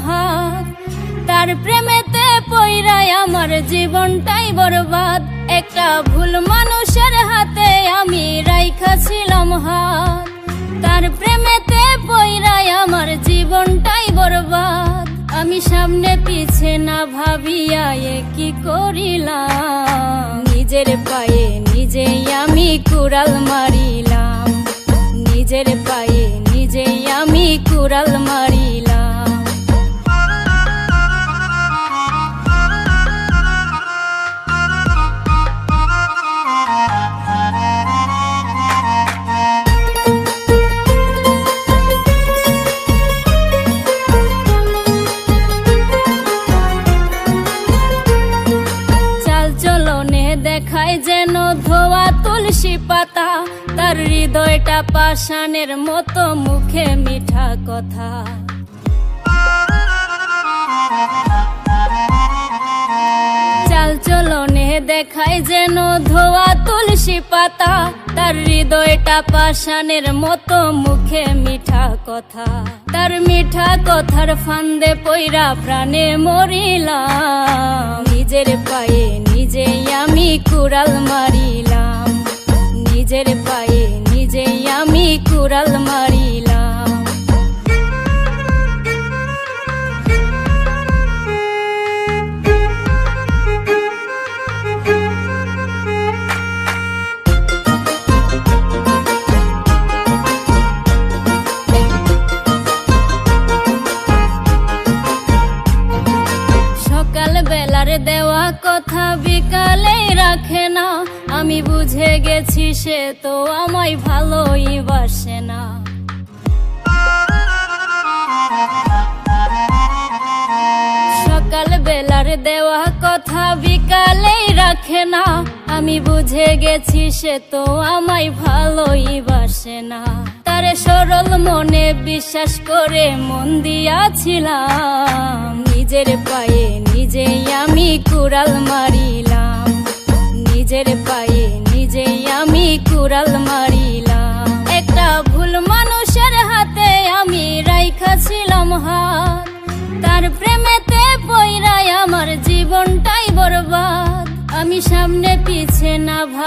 হাত। তার প্রেমেতে পইরাই আমার জীবনটাই বরবাদ। একটা ভুল মানুষের হাতে আমি রাইখাছিলাম হাত। তার প্রেমেতে পইরাই আমার জীবনটাই বরবাদ। আমি সামনে পিছে না ভাবিয়া কি করিলাম, নিজের পায়ে নিজেই আমি কুড়াল মারিলাম। নিজের পায়ে নিজেই আমি কুড়াল মারিলাম। দেখায় যেন ধোয়া তুলসী পাতা, তার হৃদয়টা পাষাণের মতো, মুখে মিঠা কথা। চাল চলনে দেখায় যেন ধোয়া তুলসী পাতা, তার হৃদয়টা পাষাণের মতো, মুখে মিঠা কথা। তার মিঠা কথার ফান্দে পইরা প্রাণে মরিলাম। নিজের পায়ে নিজেই আমি কুড়াল মারিলাম। নিজের পায়ে নিজেই আমি কুড়াল মারিলাম। বেলার দেওয়া কথা বিকালে রাখে না, আমি বুঝে গেছি সে তো আমায় ভালোই বাসে না। সকাল বেলার দেওয়া কথা বিকালে রাখে না, আমি বুঝে গেছি সে তো আমায় ভালোই বাসে না। তারে সরল মনে বিশ্বাস করে মন দিয়াছিলাম। নিজের পায়ে নিজেই আমি কুড়াল মারিলাম। নিজের পায়ে নিজেই আমি কুড়াল মারিলাম। একটা ভুল মানুষের হাতে আমি রাইখাছিলাম হাত। তার প্রেমেতে পইরাই আমার জীবনটাই বরবাদ। আমি সামনে পিছে না ভাব